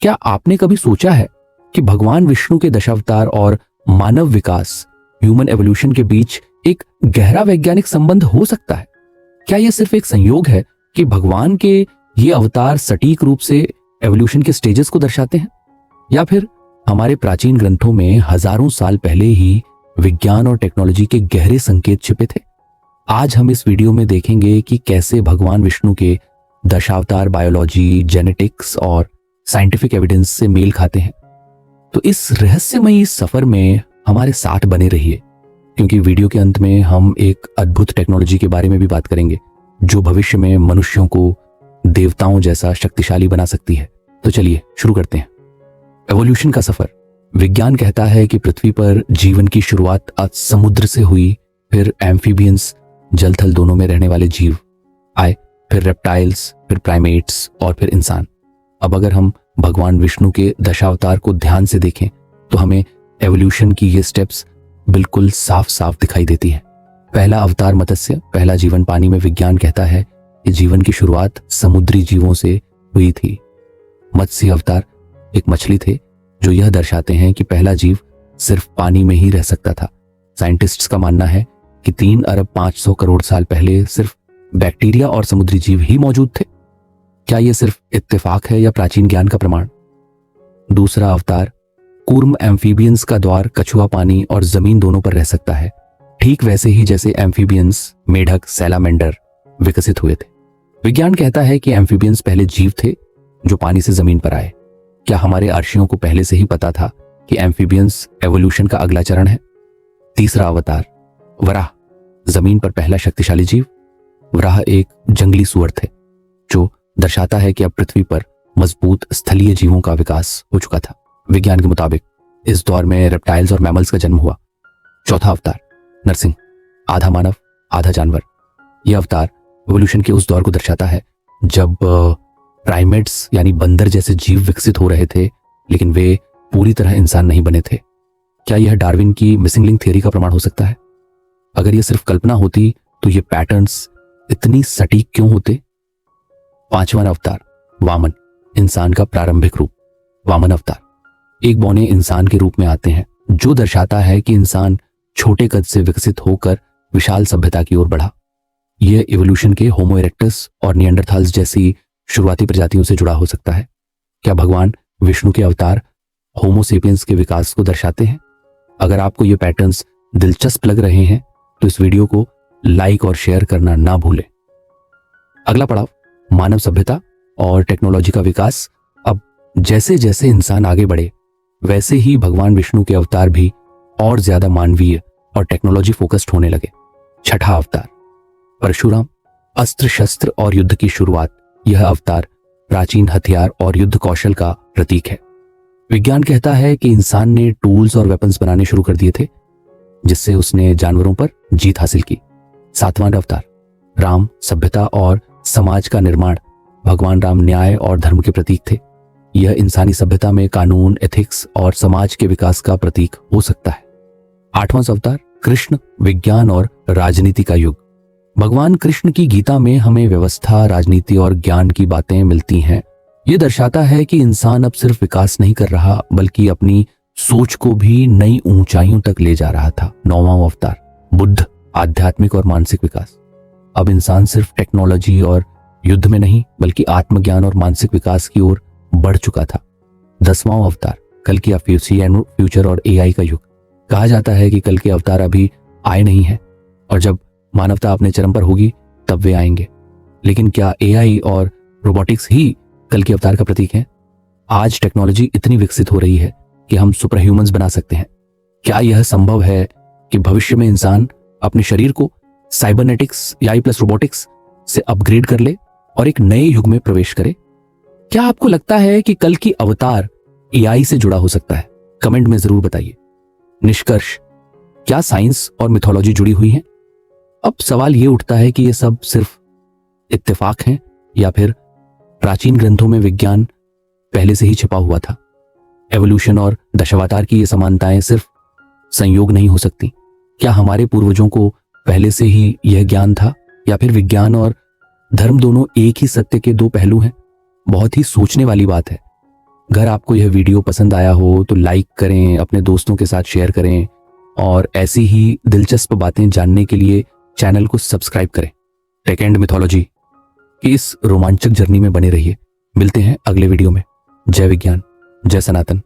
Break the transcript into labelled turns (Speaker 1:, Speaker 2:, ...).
Speaker 1: क्या आपने कभी सोचा है कि भगवान विष्णु के दशावतार और मानव विकास, ह्यूमन एवोल्यूशन के बीच एक गहरा वैज्ञानिक संबंध हो सकता है? क्या यह सिर्फ एक संयोग है कि भगवान के ये अवतार सटीक रूप से एवोल्यूशन के स्टेजेस को दर्शाते हैं, या फिर हमारे प्राचीन ग्रंथों में हजारों साल पहले ही विज्ञान और टेक्नोलॉजी के गहरे संकेत छिपे थे? आज हम इस वीडियो में देखेंगे कि कैसे भगवान विष्णु के दशावतार बायोलॉजी, जेनेटिक्स और साइंटिफिक एविडेंस से मेल खाते हैं। तो इस रहस्यमयी सफर में हमारे साथ बने रहिए, क्योंकि वीडियो के अंत में हम एक अद्भुत टेक्नोलॉजी के बारे में भी बात करेंगे जो भविष्य में मनुष्यों को देवताओं जैसा शक्तिशाली बना सकती है। तो चलिए शुरू करते हैं। एवोल्यूशन का सफर। विज्ञान कहता है कि पृथ्वी पर जीवन की शुरुआत आज समुद्र से हुई, फिर एम्फीबियंस, जल थल दोनों में रहने वाले जीव आए, फिर रेप्टाइल्स, फिर प्राइमेट्स और फिर इंसान। अब अगर हम भगवान विष्णु के दशावतार को ध्यान से देखें तो हमें एवोल्यूशन की ये स्टेप्स बिल्कुल साफ साफ दिखाई देती है। पहला अवतार मत्स्य, पहला जीवन पानी में। विज्ञान कहता है कि जीवन की शुरुआत समुद्री जीवों से हुई थी। मत्स्य अवतार एक मछली थे जो यह दर्शाते हैं कि पहला जीव सिर्फ पानी में ही रह सकता था। साइंटिस्ट्स का मानना है कि 3 अरब 500 करोड़ साल पहले सिर्फ बैक्टीरिया और समुद्री जीव ही मौजूद थे। क्या यह सिर्फ इत्तेफाक है या प्राचीन ज्ञान का प्रमाण? दूसरा अवतार कूर्म, एम्फीबियंस का द्वार, कछुआ पानी और जमीन दोनों पर रह सकता है, ठीक वैसे ही जैसे एम्फीबियंस, मेढक, सैलामेंडर विकसित हुए थे। विज्ञान कहता है कि एम्फीबियंस पहले जीव थे जो पानी से जमीन पर आए। क्या हमारे अर्शियों को पहले से ही पता था कि एम्फीबियंस एवोल्यूशन का अगला चरण है? तीसरा अवतार वराह, जमीन पर पहला शक्तिशाली जीव। वराह एक जंगली सुअर थे जो दर्शाता है कि अब पृथ्वी पर मजबूत स्थलीय जीवों का विकास हो चुका था। विज्ञान के मुताबिक इस दौर में रेप्टाइल्स और मैमल्स का जन्म हुआ। चौथा अवतार नरसिंह, आधा मानव आधा जानवर। यह अवतार एवोल्यूशन के उस दौर को दर्शाता है जब प्राइमेट्स यानी बंदर जैसे जीव विकसित हो रहे थे, लेकिन वे पूरी तरह इंसान नहीं बने थे। क्या यह डार्विन की मिसिंग लिंक थ्योरी का प्रमाण हो सकता है? अगर यह सिर्फ कल्पना होती तो ये पैटर्न्स इतनी सटीक क्यों होते? पांचवां अवतार वामन, इंसान का प्रारंभिक रूप। वामन अवतार एक बौने इंसान के रूप में आते हैं जो दर्शाता है कि इंसान छोटे कद से विकसित होकर विशाल सभ्यता की ओर बढ़ा। यह इवोल्यूशन के होमो इरेक्टस और निएंडरथाल्स जैसी शुरुआती प्रजातियों से जुड़ा हो सकता है। क्या भगवान विष्णु के अवतार होमो सेपियंस के विकास को दर्शाते हैं? अगर आपको ये पैटर्न्स दिलचस्प लग रहे हैं तो इस वीडियो को लाइक और शेयर करना ना भूलें। अगला पड़ाव मानव सभ्यता और टेक्नोलॉजी का विकास। अब जैसे जैसे इंसान आगे बढ़े वैसे ही भगवान विष्णु के अवतार भी और ज्यादा मानवीय और टेक्नोलॉजी फोकस्ड होने लगे। छठा अवतार परशुराम, अस्त्र शस्त्र और युद्ध की शुरुआत। यह अवतार प्राचीन हथियार और युद्ध कौशल का प्रतीक है। विज्ञान कहता है कि इंसान ने टूल्स और वेपन्स बनाने शुरू कर दिए थे जिससे उसने जानवरों पर जीत हासिल की। सातवां अवतार राम, सभ्यता और समाज का निर्माण। भगवान राम न्याय और धर्म के प्रतीक थे। यह इंसानी सभ्यता में कानून, एथिक्स और समाज के विकास का प्रतीक हो सकता है। आठवां अवतार कृष्ण, विज्ञान और राजनीति का युग। भगवान कृष्ण की गीता में हमें व्यवस्था, राजनीति और ज्ञान की बातें मिलती हैं। यह दर्शाता है कि इंसान अब सिर्फ विकास नहीं कर रहा बल्कि अपनी सोच को भी नई ऊंचाइयों तक ले जा रहा था। नौवां अवतार बुद्ध, आध्यात्मिक और मानसिक विकास। अब इंसान सिर्फ टेक्नोलॉजी और युद्ध में नहीं बल्कि आत्मज्ञान और मानसिक विकास की ओर बढ़ चुका था। 10वां अवतार कल की फ्यूचर और एआई का युग। कहा जाता है कि कल के अवतार अभी आए नहीं हैं और जब मानवता अपने चरम पर होगी तब वे आएंगे। लेकिन क्या एआई और रोबोटिक्स ही कल के अवतार का प्रतीक है? आज टेक्नोलॉजी इतनी विकसित हो रही है कि हम सुपर ह्यूमंस बना सकते हैं। क्या यह संभव है कि भविष्य में इंसान अपने शरीर को साइबरनेटिक्स या प्लस रोबोटिक्स से अपग्रेड कर ले और एक नए युग में प्रवेश करे? क्या आपको लगता है कि कल की अवतार एआई से जुड़ा हो सकता है? कमेंट में जरूर बताइए। निष्कर्ष, क्या साइंस और मिथोलॉजी जुड़ी हुई है? अब सवाल यह उठता है कि यह सब सिर्फ इत्तेफाक है या फिर प्राचीन ग्रंथों में विज्ञान पहले से ही छिपा हुआ था। एवोल्यूशन और दशावतार की ये समानताएं सिर्फ संयोग नहीं हो सकती। क्या हमारे पूर्वजों को पहले से ही यह ज्ञान था या फिर विज्ञान और धर्म दोनों एक ही सत्य के दो पहलू हैं? बहुत ही सोचने वाली बात है। अगर आपको यह वीडियो पसंद आया हो तो लाइक करें, अपने दोस्तों के साथ शेयर करें और ऐसी ही दिलचस्प बातें जानने के लिए चैनल को सब्सक्राइब करें। टेक एंड मिथोलॉजी की इस रोमांचक जर्नी में बने रहिए। मिलते हैं अगले वीडियो में। जय विज्ञान, जय सनातन।